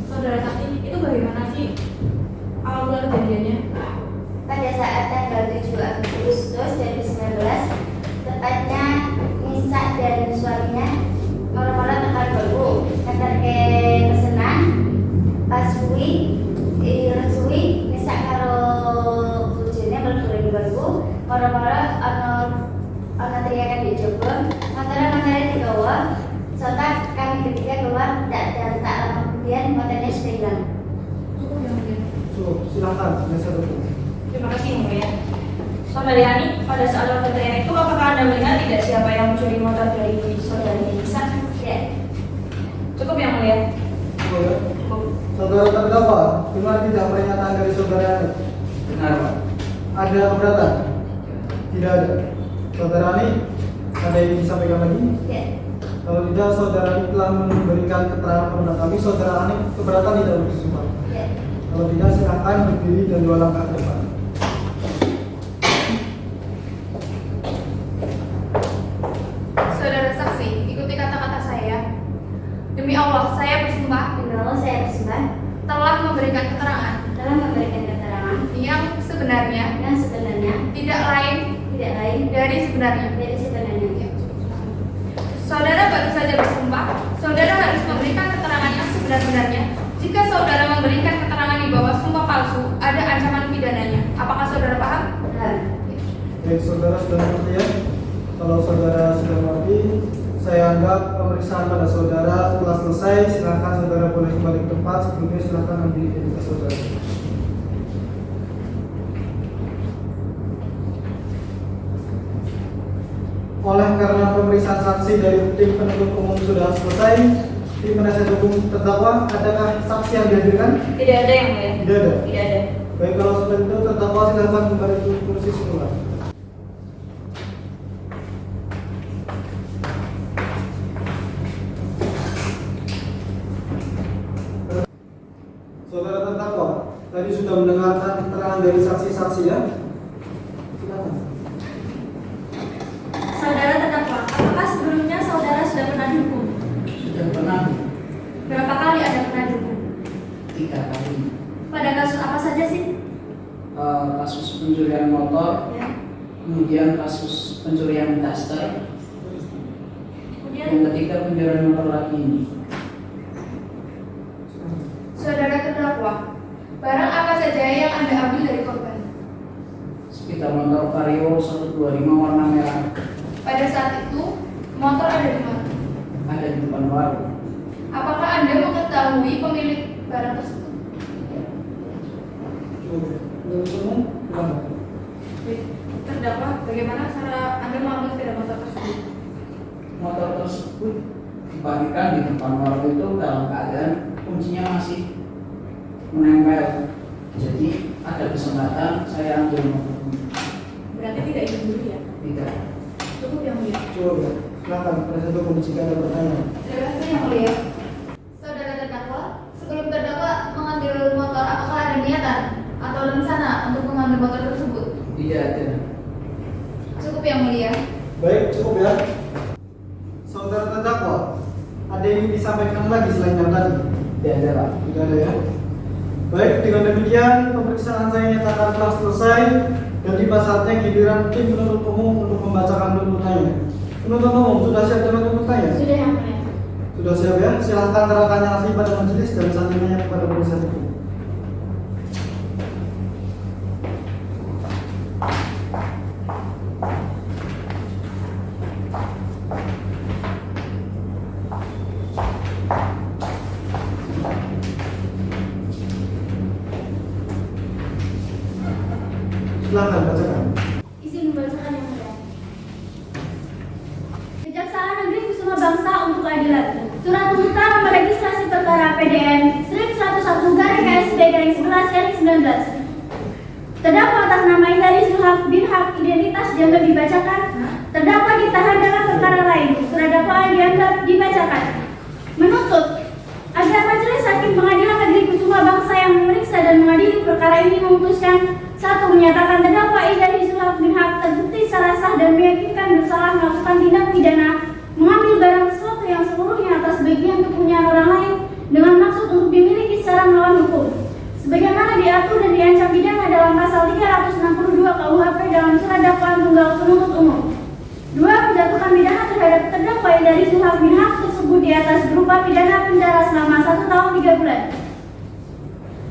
Saudara saksi, itu bagaimana sih awal mula kejadiannya? Pada saat tanggal 7 Agustus 2019, tepatnya Nisa dan suaminya mula-mula tekan baru, tekan ke pesenan, pas suwi, Nisa karo bujurnya berkurang baru, mula-mula ono teriakan di Jogja, motornya dibawa, sontak kami bertiga keluar dan tak lama kemudian motornya sudah hilang. Cukup yang mulia. Cukup. Silakan penasihat hukum. Terima kasih yang mulia. Saudari Ani, pada saat waktu teriak itu apakah Anda melihat tidak siapa yang mencuri motor dari saudari Nisa? Tidak. Cukup yang mulia. Cukup ya. Saudara terdakwa, dengar tidak pernyataan dari saudara Ani? Benar, Pak. Ada keberatan? Tidak ada. Saudara Ani, ada yang disampaikan lagi? Tidak. Kalau tidak, saudara Ani telah memberikan keterangan kepada kami. Saudara Ani keberatan tidak untuk disumpah? Tidak. Kalau tidak, silakan berdiri dan 2 langkah ke depan. Saudara saksi, ikuti kata-kata saya. Demi Allah, saya bersumpah Demi Allah saya bersumpah telah memberikan keterangan telah memberikan keterangan yang sebenarnya yang sebenarnya tidak lain tidak lain dari sebenarnya. dari sebenarnya. Saudara baru saja bersumpah, saudara harus memberikan keterangan yang sebenar-benarnya. Jika saudara memberikan keterangan di bawah sumpah palsu, ada ancaman pidananya. Apakah saudara paham? Benar. Baik, saudara sudah mengerti ya? Kalau saudara sudah mengerti, saya anggap pemeriksaan pada saudara telah selesai. Silakan saudara boleh kembali ke tempat. Sebelumnya silakan ambil identitas saudara. Oleh karena pemeriksaan saksi dari tim penuntut umum sudah selesai, tim penasihat hukum terdakwa, adakah saksi yang dihadirkan? Tidak ada yang mulia. Tidak ada. Tidak ada. Baik, kalau seperti itu terdakwa silakan kembali ke kursi semula. Saudara terdakwa, tadi sudah mendengarkan keterangan dari saksi-saksi ya? Silakan. Saudara terdakwa, apakah sebelumnya saudara sudah pernah dihukum? Sudah pernah Berapa kali Anda pernah dihukum? 3 kali. Pada kasus apa saja sih? Kasus pencurian motor, Ya. kemudian kasus pencurian daster, Kemudian yang ketiga pencurian motor lagi ini. Saudara terdakwa, barang apa saja yang Anda ambil dari korban? Sepeda motor Vario 125 warna merah, Pada saat itu, motor ada di mana? ada di depan warung. Apakah Anda mengetahui pemilik barang tersebut? Cukup. Penuntut umum, silakan. Terkait terdakwa, bagaimana cara Anda mengambil sepeda motor tersebut? Motor tersebut dibagikan di depan warung itu dalam keadaan kuncinya masih menempel. Jadi ada kesempatan saya ambil motor. Berarti tidak ingin dulu ya? Tidak. Cukup yang mulia. Coba ya. Silakan proses hukum jika ada pertanyaan. Terima kasih yang mulia. Saudara terdakwa, sebelum terdakwa mengambil motor, apakah ada niatan atau rencana untuk mengambil motor tersebut? Tidak ada. Cukup yang mulia. Baik, cukup ya. Saudara terdakwa, ada yang ingin disampaikan lagi selain yang tadi? Tidak ada, Pak. Tidak ada ya. Baik, dengan demikian pemeriksaan saya nyatakan telah selesai dan tiba saatnya giliran tim penuntut umum untuk membacakan tuntutannya. Penuntut umum sudah siap dengan tuntutannya? Sudah yang mulia. Sudah siap ya? Silahkan serahkan yang asli pada majelis dan selanjutnya kepada penasihat hukum. Silahkan bacakan. Izin membacakan yang mulia. Kejaksaan Negeri Kusuma Bangsa untuk Keadilan. Surat tuntutan nomor registrasi perkara PDN 1101-KSB-11-19. Terdakwa atas nama Indari Zulhak bin Hak identitas dianggap dibacakan. Terdakwa ditahan dalam perkara lain. Surat dakwaan dianggap dibacakan. Menuntut agar Majelis Hakim Pengadilan Negeri Kusuma Bangsa yang memeriksa dan mengadili perkara ini memutuskan: 1. Menyatakan terdakwa Indari Zulhak bin Hak terbukti secara sah dan meyakinkan bersalah melakukan tindak pidana mengambil barang sesuatu yang seluruhnya atas bagian kepunyaan orang lain dengan maksud untuk dimiliki secara melawan hukum, sebagaimana diatur dan diancam pidana dalam pasal 362 KUHP dalam surat dakwaan tunggal penuntut umum. 2. Menjatuhkan pidana terhadap terdakwa Indari Zulhak bin Hak tersebut di atas berupa pidana penjara selama 1 tahun 3 bulan.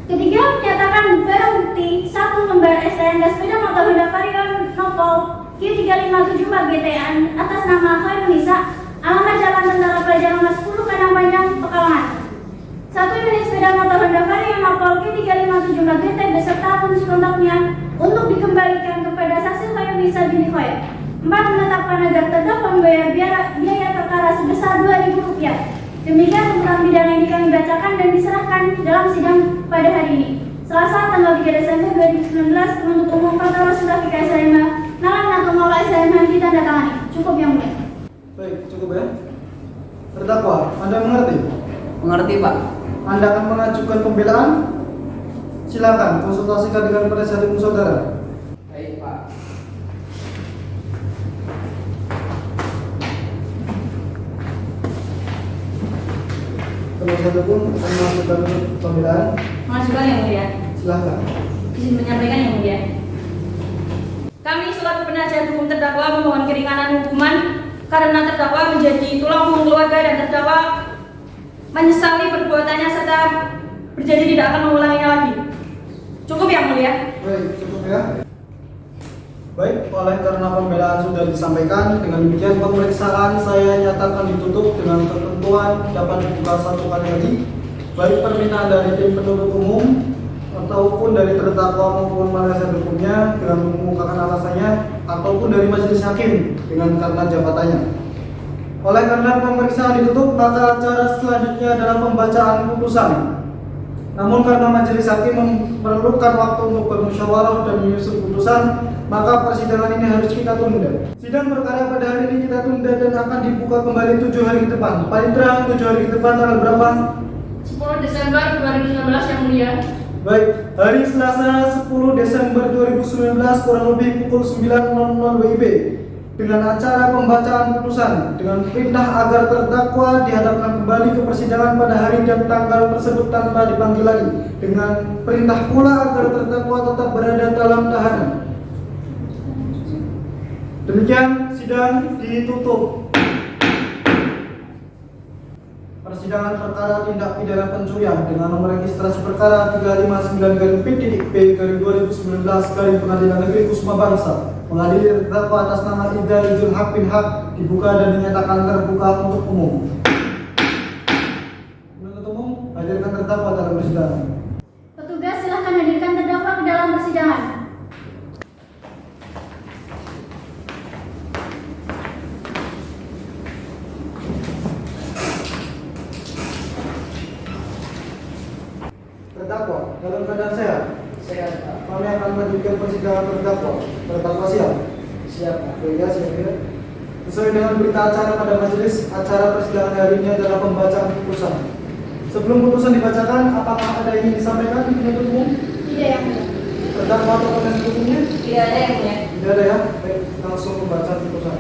Ketiga, menyatakan barang bukti 1. Lembar STNK sepeda motor Honda Vario Nopol Q3574 GTN atas nama Khairunisa, alamat Jalan Tentara Pelajar nomor 10 Kandang Panjang, Pekalongan. 1 unit sepeda motor Honda Vario Nopol Q3574 GT beserta kunci kontaknya untuk dikembalikan kepada saksi Khairunisa binti Khair. 4. Menetapkan agar terdakwa membayar biaya perkara sebesar Rp2.000. Demikian tuntutan pidana yang kami bacakan dan diserahkan dalam sidang pada hari ini, Selasa tanggal 3 Desember 2019, penuntut umum Fathur Rasulullah SIM, Nalan Nato Maula SIM ditandatangani. Cukup yang mulia. Baik, cukup ya. Terdakwa, Anda mengerti? Mengerti, Pak? Anda akan mengajukan pembelaan? Silakan konsultasikan dengan penasihat hukum saudara. Baik, Pak. Penasihat hukum akan mengajukan pembelaan. Mengajukan yang mulia. Silakan. Izin menyampaikan yang mulia. Kami selaku penasihat hukum terdakwa memohon keringanan hukuman karena terdakwa menjadi tulang punggung keluarga dan terdakwa menyesali perbuatannya serta berjanji tidak akan mengulanginya lagi. Cukup yang mulia. Baik, cukup ya. Baik, oleh karena pembelaan sudah disampaikan, dengan demikian pemeriksaan saya nyatakan ditutup dengan ketentuan dapat dibuka satu kali lagi, baik permintaan dari tim penuntut umum ataupun dari terdakwa maupun penasihat hukumnya dengan mengemukakan alasannya, ataupun dari majelis hakim dengan karena jabatannya. Oleh karena pemeriksaan ditutup, maka acara selanjutnya adalah pembacaan putusan. Namun karena majelis hakim memerlukan waktu untuk bermusyawarah dan menyusun putusan, maka persidangan ini harus kita tunda. Sidang perkara pada hari ini kita tunda dan akan dibuka kembali 7 hari ke depan. Paling terang 7 hari ke depan tanggal berapa? 10 Desember 2019 yang mulia. Baik, hari Selasa 10 Desember 2019 kurang lebih pukul 9.00 WIB dengan acara pembacaan putusan dengan perintah agar terdakwa dihadapkan kembali ke persidangan pada hari dan tanggal tersebut tanpa dipanggil lagi, dengan perintah pula agar terdakwa tetap berada dalam tahanan. Demikian sidang ditutup. Persidangan perkara tindak pidana pencurian dengan nomor registrasi perkara 359-P/B/2019 Pengadilan Negeri Kusuma Bangsa mengadili terdakwa atas nama Indari Zulhak bin Hak dibuka dan dinyatakan terbuka untuk umum. Penuntut umum, hadirkan terdakwa dalam persidangan. Petugas silahkan hadirkan terdakwa ke dalam persidangan. dalam keadaan sehat. Sehat, Pak. Kami akan melanjutkan persidangan terdakwa. Terdakwa siap. Siap, Pak. Oke ya, siap ya. Sesuai dengan berita acara pada majelis, acara persidangan hari ini adalah pembacaan putusan. Sebelum putusan dibacakan, apakah ada yang ingin disampaikan penuntut umum? Tidak yang mulia. Terdakwa atau penasihat hukumnya? Tidak ada yang mulia. Tidak ada ya. Baik, langsung pembacaan putusan.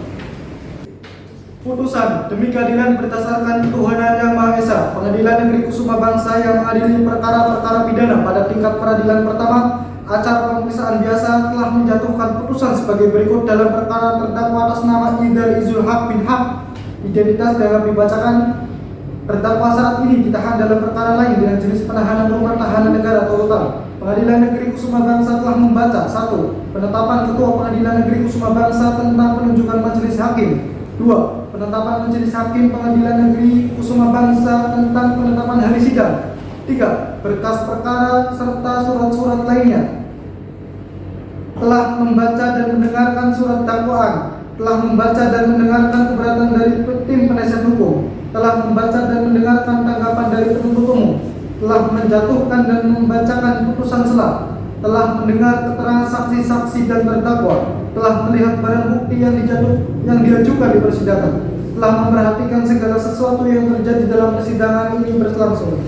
Putusan demi keadilan berdasarkan ketuhanan yang Maha Esa, Pengadilan Negeri Kusuma Bangsa yang mengadili perkara-perkara pidana pada tingkat peradilan pertama, acara pemeriksaan biasa telah menjatuhkan putusan sebagai berikut dalam perkara terdakwa atas nama Idar Izul Haq bin Haq. Identitas dalam dibacakan. Terdakwa saat ini ditahan dalam perkara lain dengan jenis penahanan rumah tahanan negara atau rutan. Pengadilan Negeri Kusuma Bangsa telah membaca 1. Penetapan Ketua Pengadilan Negeri Kusuma Bangsa tentang penunjukan majelis hakim. 2. Penetapan majelis hakim Pengadilan Negeri Kusuma Bangsa tentang penetapan hari sidang. 3. Berkas perkara serta surat-surat lainnya. Telah membaca dan mendengarkan surat dakwaan. Telah membaca dan mendengarkan keberatan dari tim penasihat hukum. Telah membaca dan mendengarkan tanggapan dari penuntut umum. Telah menjatuhkan dan membacakan putusan sela. Telah mendengar keterangan saksi-saksi dan terdakwa. Telah melihat barang bukti yang diajukan di persidangan. Telah memperhatikan segala sesuatu yang terjadi dalam persidangan ini berlangsung.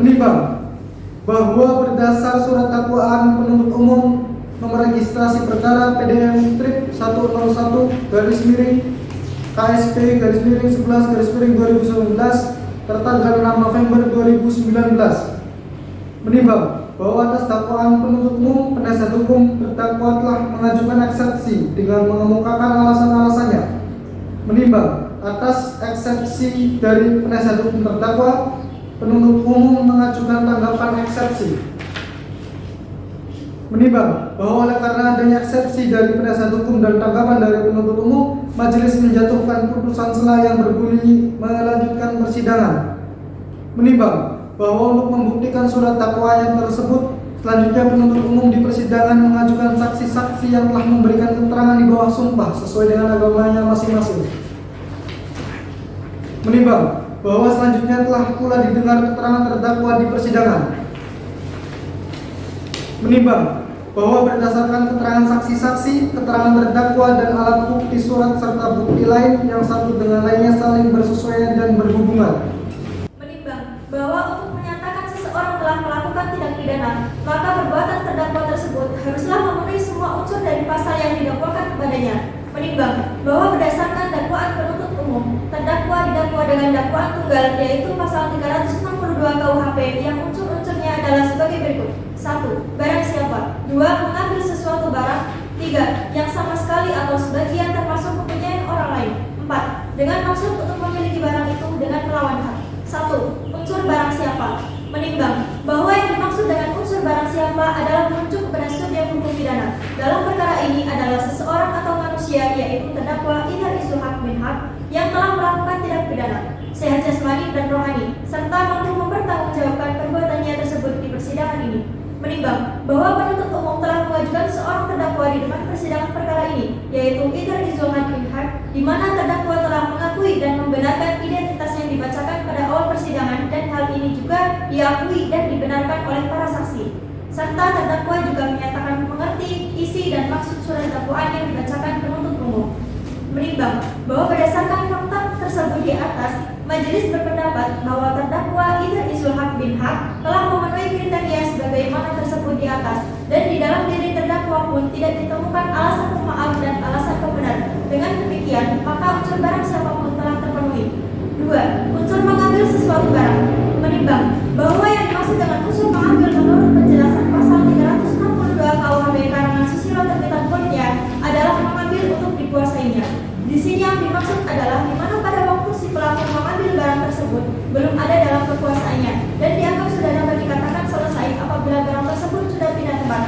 Menimbang bahwa berdasar surat dakwaan penuntut umum nomor registrasi perkara PDM Trip 101 garis miring KSP garis miring 11 garis miring 2019 tertanggal 6 November 2019. Menimbang bahwa atas dakwaan penuntut umum penasihat hukum terdakwa telah mengajukan eksepsi dengan mengemukakan alasan-alasannya. Menimbang atas eksepsi dari penasihat hukum terdakwa, penuntut umum mengajukan tanggapan eksepsi. Menimbang bahwa oleh karena adanya eksepsi dari penasihat hukum dan tanggapan dari penuntut umum, majelis menjatuhkan putusan sela yang berbunyi melanjutkan persidangan. Menimbang bahwa untuk membuktikan surat dakwaan yang tersebut, selanjutnya penuntut umum di persidangan mengajukan saksi-saksi yang telah memberikan keterangan di bawah sumpah sesuai dengan agamanya masing-masing. Menimbang bahwa selanjutnya telah pula didengar keterangan terdakwa di persidangan. Menimbang bahwa berdasarkan keterangan saksi-saksi, keterangan terdakwa dan alat bukti surat serta bukti lain yang satu dengan lainnya saling bersesuaian dan berhubungan. Menimbang bahwa untuk menyatakan seseorang telah melakukan tindak pidana, maka perbuatan terdakwa tersebut haruslah memenuhi semua unsur dari pasal yang didakwakan kepadanya. Menimbang bahwa berdasarkan dakwaan penuntut umum, terdakwa didakwa dengan dakwaan tunggal yaitu pasal 362 KUHP yang unsur-unsurnya adalah sebagai berikut. 1. Barang siapa. 2. Mengambil sesuatu barang. 3. Yang sama sekali atau sebagian termasuk kepunyaan orang lain. 4. Dengan maksud untuk memiliki barang itu dengan melawan hak. 1. Unsur barang siapa. Menimbang bahwa yang dimaksud dengan unsur barang siapa adalah merujuk kepada subjek hukum pidana. Dalam perkara ini adalah seseorang atau manusia yaitu terdakwa Idar Izul Haq bin Haq yang telah melakukan tindak pidana, sehat jasmani dan rohani, serta mampu mempertanggungjawabkan perbuatannya tersebut di persidangan ini. Menimbang bahwa penuntut umum telah mengajukan seorang terdakwa di depan persidangan perkara ini, yaitu Idar Izul Haq bin Haq, di mana terdakwa telah mengakui dan membenarkan identitas yang dibacakan pada awal persidangan, dan hal ini juga diakui dan dibenarkan oleh para saksi. Serta terdakwa juga menyatakan mengerti isi dan maksud surat dakwaan yang dibacakan penuntut umum. Menimbang bahwa berdasarkan fakta tersebut di atas, majelis berpendapat bahwa terdakwa Idar Izul Haq bin Haq telah memenuhi kriteria sebagaimana tersebut di atas, dan di dalam diri terdakwa pun tidak ditemukan alasan pemaaf dan alasan pembenar. Dengan demikian, maka unsur barang siapapun telah terpenuhi. 2. Unsur mengambil sesuatu barang. Menimbang bahwa yang dimaksud dengan unsur mengambil menurut penjelasan pasal 362 KUHP karangan Susilo terbitan Polda adalah mengambil untuk dikuasainya. Di sini yang dimaksud adalah di mana pada waktu si pelaku mengambil barang tersebut belum ada dalam kekuasaannya dan dianggap sudah dapat dikatakan selesai apabila barang tersebut sudah pindah tempat.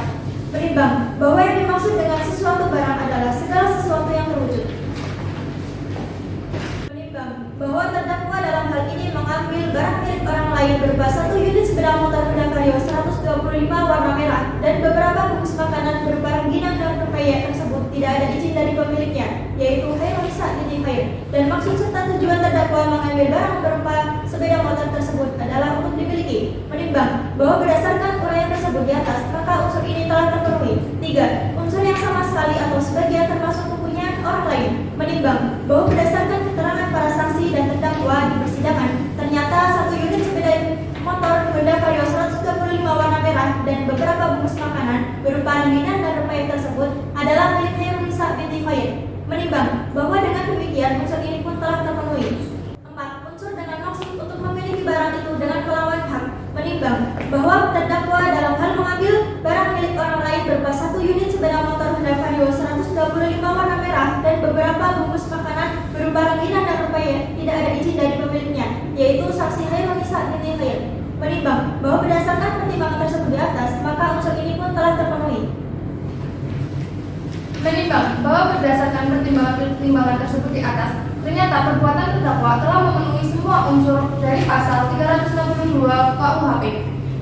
Menimbang bahwa yang dimaksud dengan sesuatu barang adalah segala sesuatu yang terwujud. Menimbang bahwa terdakwa dalam hal ini mengambil barang milik orang lain berupa 1 unit sepeda motor Honda Vario 125 warna merah dan beberapa bungkus makanan berupa rengginang dan pepaya tersebut tidak ada izin dari pemiliknya, yaitu Khairul Nisa binti Khair, dan maksud serta tujuan terdakwa mengambil barang berupa sepeda motor tersebut adalah untuk dimiliki. Menimbang bahwa berdasarkan uraian tersebut di atas, maka unsur ini telah terpenuhi. 3. Unsur yang sama sekali atau sebagian termasuk kepunyaan orang lain. Menimbang bahwa berdasarkan keterangan para saksi dan terdakwa di persidangan, ternyata satu unit sepeda motor Honda Vario 135 warna merah dan beberapa bungkus makanan berupa rengginang dan rempeyek tersebut adalah milik Khairul Nisa binti Khair. Menimbang bahwa dengan demikian unsur ini pun telah terpenuhi. 4. Unsur dengan maksud untuk memiliki barang itu dengan melawan hak. Menimbang bahwa terdakwa dalam hal mengambil barang milik orang lain berupa satu unit sepeda motor Honda Vario 125 warna merah dan beberapa bungkus makanan berupa rengginang dan rempeyek tidak ada izin dari pemiliknya, yaitu saksi Khairul Nisa binti Khair. Menimbang bahwa berdasarkan pertimbangan tersebut di atas, maka unsur ini pun telah terpenuhi. Menimbang bahwa berdasarkan pertimbangan tersebut di atas, ternyata perbuatan terdakwa telah memenuhi semua unsur dari pasal 362 KUHP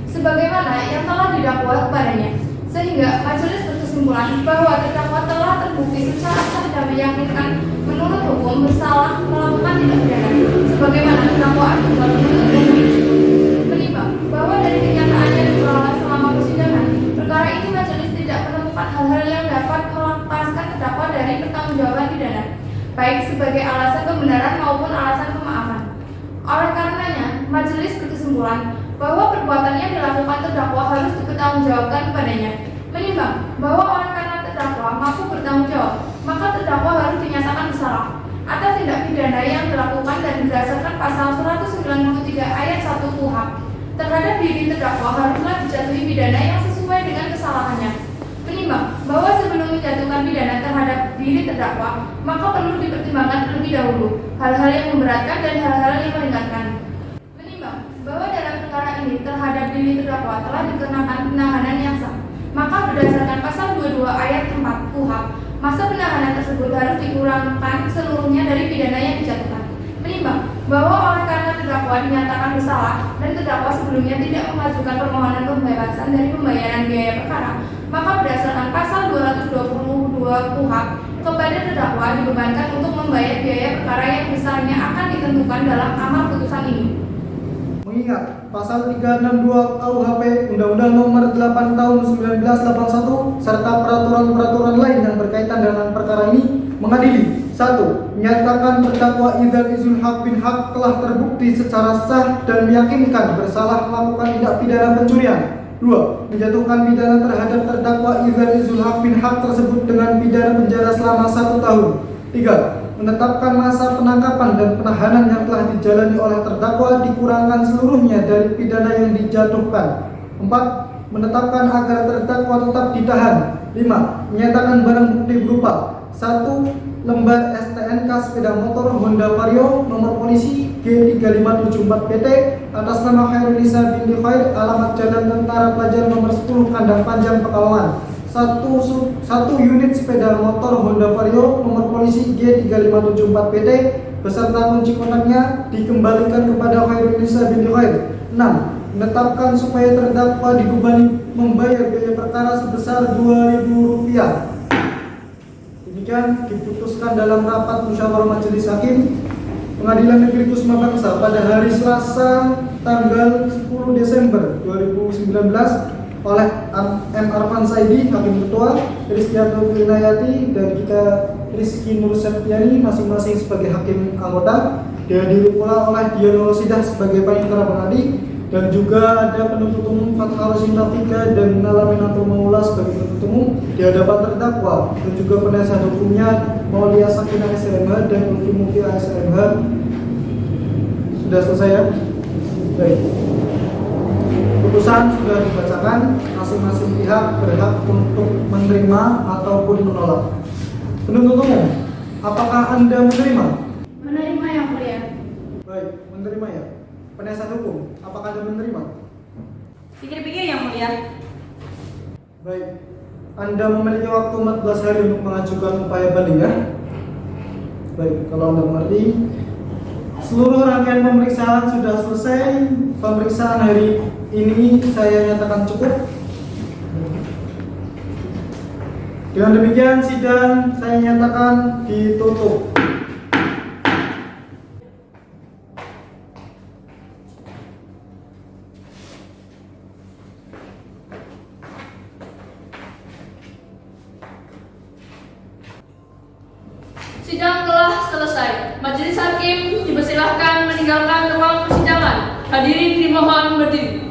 sebagaimana yang telah didakwa kepadanya, sehingga majelis berkesimpulan bahwa terdakwa telah terbukti secara sah dan meyakinkan menurut hukum bersalah melakukan tindak pidana sebagaimana dakwaan menuntut umum. Menimbang bahwa dari kenyataan yang diperoleh selama persidangan, perkara ini majelis tidak menemukan hal-hal yang dapat melepaskan terdakwa dari pertanggungjawaban pidana, baik sebagai alasan pembenaran maupun alasan pemaafan. Oleh karenanya, majelis berkesimpulan bahwa perbuatan yang dilakukan terdakwa harus dipertanggungjawabkan kepadanya. Menimbang bahwa oleh karena terdakwa mampu bertanggung jawab, maka terdakwa harus dinyatakan bersalah atas tindak pidana yang dilakukan dan berdasarkan pasal 193 ayat 1 KUHP terhadap diri terdakwa haruslah dijatuhi pidana yang sesuai dengan kesalahannya. Menimbang bahwa sebelum menjatuhkan pidana terhadap diri terdakwa, maka perlu dipertimbangkan terlebih dahulu hal-hal yang memberatkan dan hal-hal yang meringankan. Menimbang bahwa dalam perkara ini terhadap diri terdakwa telah dikenakan penahanan yang sah, maka berdasarkan pasal 22 ayat 4 KUHP, masa penahanan tersebut harus dikurangkan seluruhnya dari pidana yang dijatuhkan. Menimbang bahwa oleh karena terdakwa dinyatakan bersalah dan terdakwa sebelumnya tidak mengajukan permohonan pembebasan dari pembayaran biaya perkara, maka berdasarkan pasal 222 KUHP kepada terdakwa dibebankan untuk membayar biaya perkara yang besarnya akan ditentukan dalam amar putusan ini. Mengingat pasal 362 KUHP Undang-Undang Nomor 8 Tahun 1981 serta peraturan-peraturan lain yang berkaitan dengan perkara ini mengadili 1. Menyatakan terdakwa Idzal Izul Haq bin Haq telah terbukti secara sah dan meyakinkan bersalah melakukan tindak pidana pencurian. 2. Menjatuhkan pidana terhadap terdakwa Idzal Izul Haq bin Haq tersebut dengan pidana penjara selama 1 tahun. 3. Menetapkan masa penangkapan dan penahanan yang telah dijalani oleh terdakwa dikurangkan seluruhnya dari pidana yang dijatuhkan. 4. Menetapkan agar terdakwa tetap ditahan. 5. Menyatakan barang bukti berupa 1. Lembar STNK sepeda motor Honda Vario nomor polisi G3574PT atas nama Khairul Nisa binti Khair, alamat Jalan Tentara Pelajar nomor 10 Kandang Panjang Pekalongan. 1 unit sepeda motor Honda Vario nomor polisi G3574PT beserta kunci kontaknya dikembalikan kepada Khairul Nisa binti Khair. 6. Menetapkan supaya terdakwa dibebani membayar biaya perkara sebesar Rp2.000. Demikian diputuskan dalam rapat musyawarah majelis hakim Pengadilan Negeri Kusuma Bangsa pada hari Selasa tanggal 10 Desember 2019 oleh M. Arfan Saidi, Hakim Ketua, Rizkianto Winayati, dan kita Rizky Nur Septiani masing-masing sebagai Hakim Anggota. Dihadiri pula oleh Dian Rosidah sebagai Panitera Pengadi, dan juga ada penuntut umum Fathal Sintafika dan Nalaminatul Maula sebagai penuntut umum di hadapan terdakwa, dan juga penasihat hukumnya Maulia Sakinah SMH dan Ulfi Mufia SMH. Sudah selesai ya? Baik. Putusan sudah dibacakan, masing-masing pihak berhak untuk menerima ataupun menolak. Penuntut umum, apakah Anda menerima? Menerima yang mulia. Baik, menerima ya. Penasihat hukum, apakah Anda menerima? Pikir-pikir yang mulia. Baik, Anda memiliki waktu 14 hari untuk mengajukan upaya banding ya. Baik, kalau Anda mengerti, seluruh rangkaian pemeriksaan sudah selesai. Pemeriksaan hari ini saya nyatakan cukup. Dengan demikian sidang saya nyatakan ditutup. Sidang telah selesai. Majelis hakim dipersilahkan meninggalkan ruang persidangan. Hadirin dimohon berdiri.